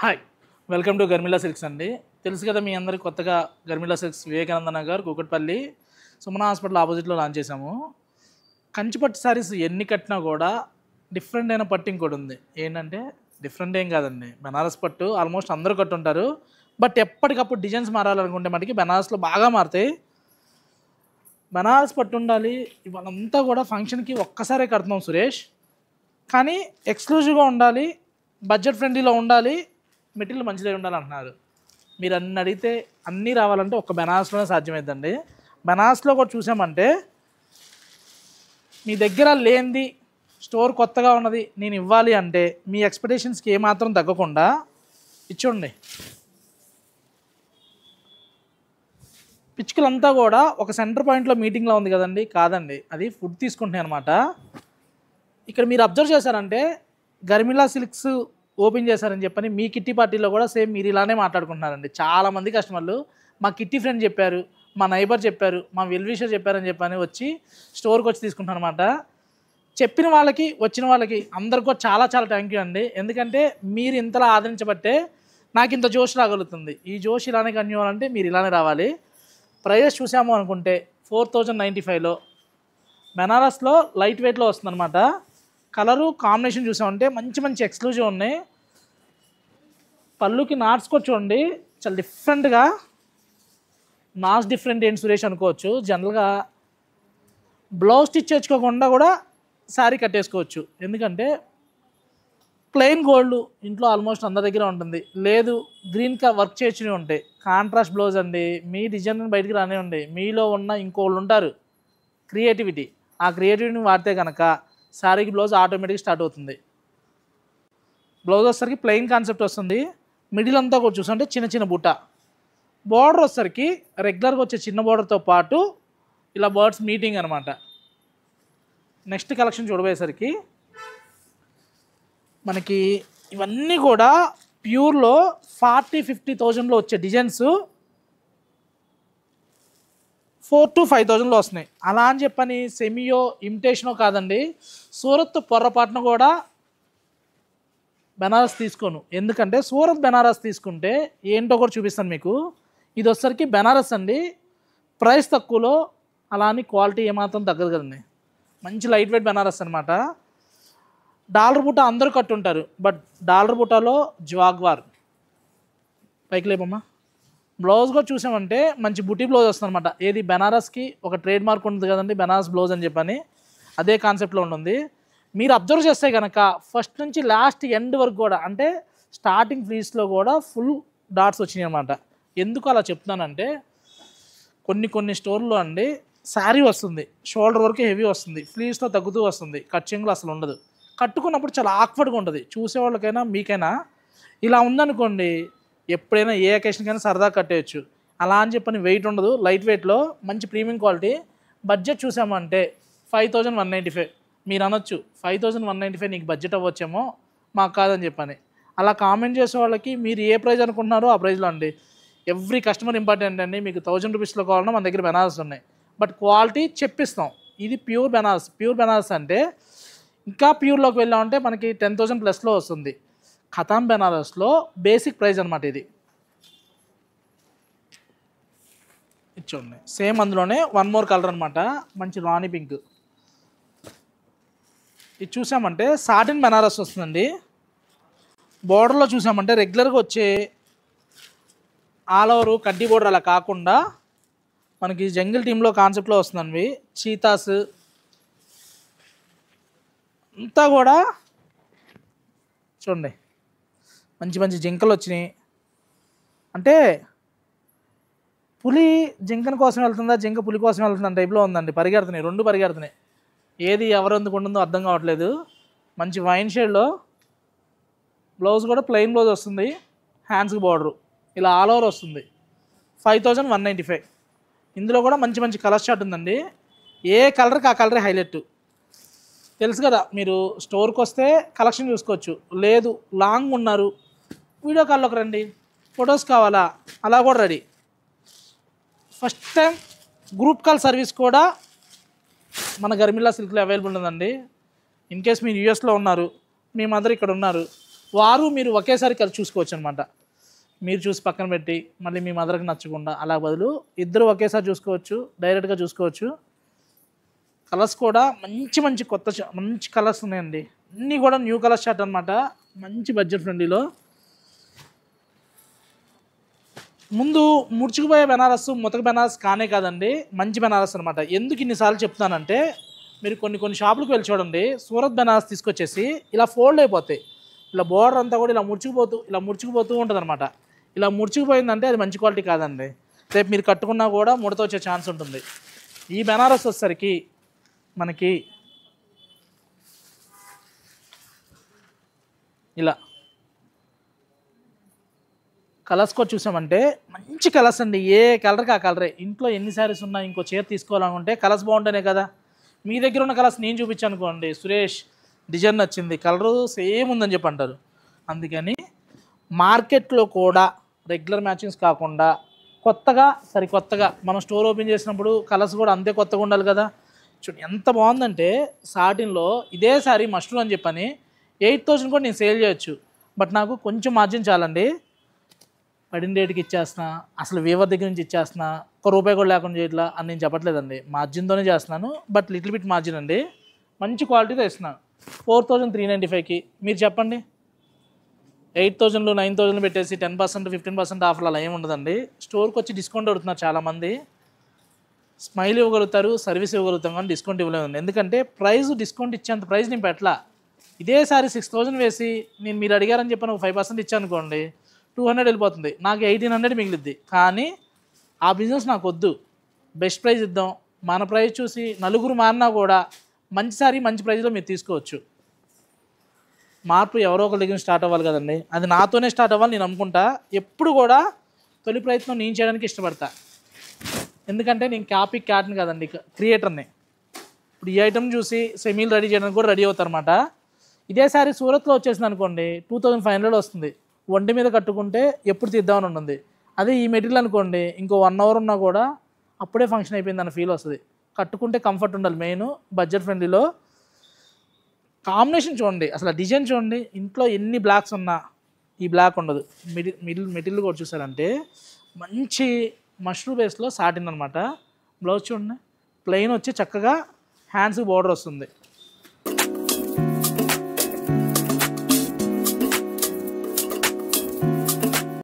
Hi welcome to గర్మిలా silks అండి. తెలుసు కదా మీ అందరికి కొత్తగా గర్మిలా సిల్క్స్ వివేకానంద నగర్ కూకట్పల్లి సుమన హాస్పిటల్ ఆపోజిట్లో లాంచ్ చేసాము. కంచిపట్టు శారీస్ ఎన్ని కట్టినా కూడా డిఫరెంట్ అయిన పట్టు ఇంకోటి ఉంది. ఏంటంటే డిఫరెంట్ ఏం కాదండి, బనారస్ పట్టు ఆల్మోస్ట్ అందరూ కట్టుంటారు. బట్ ఎప్పటికప్పుడు డిజైన్స్ మారాలనుకుంటే మనకి బనారస్లో బాగా మారుతాయి. బనారస్ పట్టు ఉండాలి. ఇవాళంతా కూడా ఫంక్షన్కి ఒక్కసారే కడుతున్నాం సురేష్, కానీ ఎక్స్క్లూజివ్గా ఉండాలి, బడ్జెట్ ఫ్రెండ్లీలో ఉండాలి, మెటీరియల్ మంచిదే ఉండాలి అంటున్నారు. మీరు అన్ని అడిగితే అన్నీ రావాలంటే ఒక్క బెనారస్లోనే సాధ్యమైందండి. బెనారస్లో కూడా చూసామంటే మీ దగ్గర లేనిది స్టోర్ కొత్తగా ఉన్నది నేను ఇవ్వాలి అంటే మీ ఎక్స్పెక్టేషన్స్కి ఏమాత్రం తగ్గకుండా ఇచ్చోండి. పిచ్చుకలంతా కూడా ఒక సెంటర్ పాయింట్లో మీటింగ్లో ఉంది కదండి, కాదండి, అది ఫుడ్ తీసుకుంటున్నాయి అనమాట. ఇక్కడ మీరు అబ్జర్వ్ చేశారంటే గర్మిలా సిల్క్స్ ఓపెన్ చేశారని చెప్పని మీ కిట్టి పార్టీలో కూడా సేమ్ మీరు ఇలానే మాట్లాడుకుంటున్నారండి. చాలామంది కస్టమర్లు మా కిట్టి ఫ్రెండ్ చెప్పారు, మా నైబర్ చెప్పారు, మా వెల్విషర్ చెప్పారని చెప్పని వచ్చి స్టోర్కి వచ్చి తీసుకుంటున్నారు అనమాట. చెప్పిన వాళ్ళకి వచ్చిన వాళ్ళకి అందరికీ చాలా చాలా థ్యాంక్ యూ అండి. ఎందుకంటే మీరు ఇంతలా ఆదరించబట్టే నాకు ఇంత జోష్ రాగలుగుతుంది. ఈ జోష్ ఇలానే కంటిన్యూ అవ్వాలంటే మీరు ఇలానే రావాలి. ప్రైజెస్ చూసాము అనుకుంటే 4095లో బెనారస్లో లైట్ వెయిట్లో వస్తుందన్నమాట. కలరు కాంబినేషన్ చూసామంటే మంచి మంచి ఎక్స్క్లూజివ్ ఉన్నాయి. పళ్ళుకి నాట్స్ కూడా చూడండి, చాలా డిఫరెంట్గా. నాట్స్ డిఫరెంట్ ఏంటి సురేష్ అనుకోవచ్చు. జనరల్గా బ్లౌజ్ స్టిచ్ చేయించుకోకుండా కూడా శారీ కట్టేసుకోవచ్చు. ఎందుకంటే ప్లెయిన్ గోల్డ్ ఇంట్లో ఆల్మోస్ట్ అందరి దగ్గర ఉంటుంది. లేదు గ్రీన్ వర్క్ చేయించినవి ఉంటాయి, కాంట్రాస్ట్ బ్లౌజ్ అండి. మీ డిజైన్ బయటికి రానివ్వండి, మీలో ఉన్న ఇంకోళ్ళు ఉంటారు క్రియేటివిటీ. ఆ క్రియేటివిటీని వాడితే కనుక శారీకి బ్లౌజ్ ఆటోమేటిక్గా స్టార్ట్ అవుతుంది. బ్లౌజ్ వచ్చేసరికి ప్లెయిన్ కాన్సెప్ట్ వస్తుంది. మిడిల్ అంతా కూడా చూసుకుంటే చిన్న చిన్న బుట్ట. బార్డర్ వచ్చేసరికి రెగ్యులర్గా వచ్చే చిన్న బార్డర్తో పాటు ఇలా బర్డ్స్ మీటింగ్ అనమాట. నెక్స్ట్ కలెక్షన్ చూడబోయేసరికి మనకి ఇవన్నీ కూడా ప్యూర్లో 40-50,000లో వచ్చే డిజైన్స్ 4,000 to 5,000లో వస్తున్నాయి. అలా అని చెప్పని సెమియో ఇమిటేషనో కాదండి. సూరత్ పొర్రపాటును కూడా బెనారస్ తీసుకోను. ఎందుకంటే సూరత్ బెనారస్ తీసుకుంటే ఏంటో కూడా చూపిస్తాను మీకు. ఇది వచ్చేసరికి బెనారస్ అండి, ప్రైస్ తక్కువలో, అలా అని క్వాలిటీ ఏమాత్రం తగ్గదు కదండి. మంచి లైట్ వెయిట్ బెనారస్ అనమాట. డాలర్ బుట్ట అందరూ కట్టుంటారు, బట్ డాలర్ బుట్టలో జాగ్వార్ పైకి లేపమ్మా. బ్లౌజ్ కూడా చూసామంటే మంచి బుటీ బ్లౌజ్ వస్తుంది అనమాట. ఏది బెనారస్కి ఒక ట్రేడ్ మార్క్ ఉంటుంది కదండి, బెనారస్ బ్లౌజ్ అని చెప్పని, అదే కాన్సెప్ట్లో ఉంటుంది. మీరు అబ్జర్వ్ చేస్తే కనుక ఫస్ట్ నుంచి లాస్ట్ ఎండ్ వరకు కూడా, అంటే స్టార్టింగ్ ఫ్లీస్లో కూడా ఫుల్ డాట్స్ వచ్చినాయి అనమాట. ఎందుకు అలా చెప్తున్నానంటే కొన్ని స్టోర్లో అండి శారీ వస్తుంది, షోల్డర్ వరకు హెవీ వస్తుంది, ఫ్లీస్తో తగ్గుతూ వస్తుంది, కట్చింగ్లో అసలు ఉండదు. కట్టుకున్నప్పుడు చాలా ఆక్వర్డ్గా ఉంటుంది చూసేవాళ్ళకైనా మీకైనా. ఇలా ఉందనుకోండి ఎప్పుడైనా ఏ అకేషన్కైనా సరదా కట్టేయచ్చు. అలా అని చెప్పని వెయిట్ ఉండదు, లైట్ వెయిట్లో మంచి ప్రీమియం క్వాలిటీ. బడ్జెట్ చూసామంటే 5,195. మీరు అనొచ్చు 5,195 నీకు బడ్జెట్ అవ్వచ్చేమో, మాకు కాదని చెప్పని. అలా కామెంట్ చేసే వాళ్ళకి మీరు ఏ ప్రైజ్ అనుకుంటున్నారో ఆ ప్రైజ్లో అండి. ఎవ్రీ కస్టమర్ ఇంపార్టెంట్ అండి. మీకు 1000 రూపీస్లో కావాలన్నా మన దగ్గర బెనారస్ ఉన్నాయి, బట్ క్వాలిటీ చెప్పిస్తాం. ఇది ప్యూర్ బెనారస్. ప్యూర్ బెనారస్ అంటే ఇంకా ప్యూర్లోకి వెళ్ళామంటే మనకి 10,000 ప్లస్లో వస్తుంది. ఖతాం బెనారస్లో బేసిక్ ప్రైస్ అనమాట. ఇది చూడండి, సేమ్ అందులోనే వన్ మోర్ కలర్ అనమాట, మంచి రాణి పింక్. ఇది చూసామంటే సాటిన్ బెనారస్ వస్తుందండి. బోర్డర్లో చూసామంటే రెగ్యులర్గా వచ్చే ఆల్ ఓవర్ కడ్డీ బోర్డర్ అలా కాకుండా మనకి జంగిల్ టీంలో కాన్సెప్ట్లో వస్తుందండి. చీతాస్ అంతా కూడా చూడండి, మంచి మంచి జింకలు వచ్చినాయి. అంటే పులి జింకన కోసం వెళ్తుందా, జింక పులి కోసం వెళ్తుందా టైప్లో ఉందండి. పరిగెడుతున్నాయి, రెండు పరిగెడుతున్నాయి. ఏది ఎవరు ఎందుకుంటుందో అర్థం కావట్లేదు. మంచి వైన్ షేడ్లో బ్లౌజ్ కూడా ప్లెయిన్ బ్లౌజ్ వస్తుంది, హ్యాండ్స్కి బార్డరు ఇలా ఆల్ ఓవర్ వస్తుంది. 5,195. ఇందులో కూడా మంచి మంచి కలర్ షార్ట్ ఉందండి. ఏ కలర్కి ఆ కలరే హైలైట్. తెలుసు కదా, మీరు స్టోర్కి వస్తే కలెక్షన్ చూసుకోవచ్చు. లేదు లాంగ్ ఉన్నారు, వీడియో కాల్లోకి రండి, ఫొటోస్ కావాలా, అలా కూడా ready. First time group call service కూడా మన గర్మిలా సిల్క్లో అవైలబుల్ ఉందండి. ఇన్ కేస్ మీరు యూఎస్లో ఉన్నారు, మీ మదర్ ఇక్కడ ఉన్నారు, వారు మీరు ఒకేసారి కలిసి చూసుకోవచ్చు అనమాట. మీరు చూసి పక్కన పెట్టి మళ్ళీ మీ మదర్కి నచ్చకుండా అలా బదులు ఇద్దరు ఒకేసారి చూసుకోవచ్చు, డైరెక్ట్గా చూసుకోవచ్చు. కలర్స్ కూడా మంచి మంచి మంచి కలర్స్ ఉన్నాయండి. అన్నీ కూడా న్యూ కలర్ షర్ట్ అనమాట, మంచి బడ్జెట్ ఫ్రెండ్లీలో. ముందు ముడుచుకుపోయే బెనారస్ ముతక బెనారస్ కానే కాదండి, మంచి బెనారస్ అనమాట. ఎందుకు ఇన్నిసార్లు చెప్తానంటే మీరు కొన్ని షాపులకు వెళ్ళి చూడండి, సూరత్ బెనారస్ తీసుకొచ్చేసి ఇలా ఫోల్డ్ అయిపోతాయి. ఇలా బోర్డర్ అంతా కూడా ఇలా ముడుచుకుపోతూ ఉంటుంది అనమాట. ఇలా ముడుచుకుపోయిందంటే అది మంచి క్వాలిటీ కాదండి. రేపు మీరు కట్టుకున్నా కూడా ముడత వచ్చే ఛాన్స్ ఉంటుంది. ఈ బెనారస్ వచ్చేసరికి మనకి ఇలా కలర్స్ కూడా చూసామంటే మంచి కలర్స్ అండి. ఏ కలర్కి ఆ కలరే. ఇంట్లో ఎన్ని శారీస్ ఉన్నా ఇంకో చీర తీసుకోవాలనుకుంటే కలర్స్ బాగుంటేనే కదా. మీ దగ్గర ఉన్న కలర్స్ నేను చూపించాను అనుకోండి, సురేష్ డిజైన్ నచ్చింది, కలరు సేమ్ ఉందని చెప్పి అంటారు. అందుకని మార్కెట్లో కూడా రెగ్యులర్ మ్యాచింగ్స్ కాకుండా సరికొత్తగా మనం స్టోర్ ఓపెన్ చేసినప్పుడు కలర్స్ కూడా అంతే కొత్తగా ఉండాలి కదా. చూడండి ఎంత బాగుందంటే, సాటిన్లో ఇదే సారీ మస్ట్రూ అని చెప్పని 8,000 కూడా నేను సేల్ చేయొచ్చు. బట్ నాకు కొంచెం మార్జిన్ చాలండి. పడిన రేటుకి ఇచ్చేస్తున్నా, అసలు వీవర్ దగ్గర నుంచి ఇచ్చేస్తున్నా, ₹1 కూడా లేకుండా చేయట్లా అని నేను చెప్పట్లేదండి. మార్జిన్తోనే చేస్తున్నాను, బట్ లిటిల్ బిట్ మార్జిన్ అండి. మంచి క్వాలిటీతో ఇస్తున్నాను. 4,395కి మీరు చెప్పండి. 8,000 9,000 పెట్టేసి 10% 15% ఆఫర్లు అలా ఏమి ఉండదండి. స్టోర్కి వచ్చి డిస్కౌంట్ అడుగుతున్నారు చాలామంది. స్మైల్ ఇవ్వగలుగుతారు, సర్వీస్ ఇవ్వగలుగుతాం, కానీ డిస్కౌంట్ ఇవ్వలేదు. ఎందుకంటే డిస్కౌంట్ ఇచ్చేంత ప్రైస్ నేను పెట్టలా. ఇదే సారీ 6,000 వేసి మీరు అడిగారని చెప్పి ఒక 5% ఇచ్చాను అనుకోండి, 200 వెళ్ళిపోతుంది, నాకు 1,800 మిగిలిద్ది. కానీ ఆ బిజినెస్ నాకు వద్దు. బెస్ట్ ప్రైస్ ఇద్దాం. మన ప్రైస్ చూసి నలుగురు మారినా కూడా మంచి సారీ మంచి ప్రైస్లో మీరు తీసుకోవచ్చు. మార్పు ఎవరో ఒకరి దగ్గర స్టార్ట్ అవ్వాలి కదండి. అది నాతోనే స్టార్ట్ అవ్వాలి నేను అనుకుంటా. ఎప్పుడు కూడా తొలి ప్రయత్నం నేను చేయడానికి ఇష్టపడతా. ఎందుకంటే నేను క్యాట్ని కదండి, క్రియేటర్ని. ఇప్పుడు ఈ ఐటమ్ చూసి సెమీలు రెడీ చేయడానికి కూడా రెడీ అవుతారు అనమాట. ఇదే సారీ సూరత్లో వచ్చేసింది అనుకోండి, 2,500 వస్తుంది. ఒంటి మీద కట్టుకుంటే ఎప్పుడు తీద్దామని ఉంటుంది. అదే ఈ మెటీరియల్ అనుకోండి, ఇంకో 1 అవర్ ఉన్నా కూడా అప్పుడే ఫంక్షన్ అయిపోయింది అన్న ఫీల్ వస్తుంది. కట్టుకుంటే కంఫర్ట్ ఉండాలి. మెయిన్ బడ్జెట్ ఫ్రెండ్లీలో కాంబినేషన్ చూడండి, అసలు డిజైన్ చూడండి. ఇంట్లో ఎన్ని బ్లాక్స్ ఉన్నా ఈ బ్లాక్ ఉండదు. మెటీరియల్ కూడా చూసారంటే మంచి మష్రూ బేస్లో సాటిన్ అనమాట. బ్లౌజ్ చూడండి, ప్లెయిన్ వచ్చి చక్కగా హ్యాండ్స్కి బార్డర్ వస్తుంది.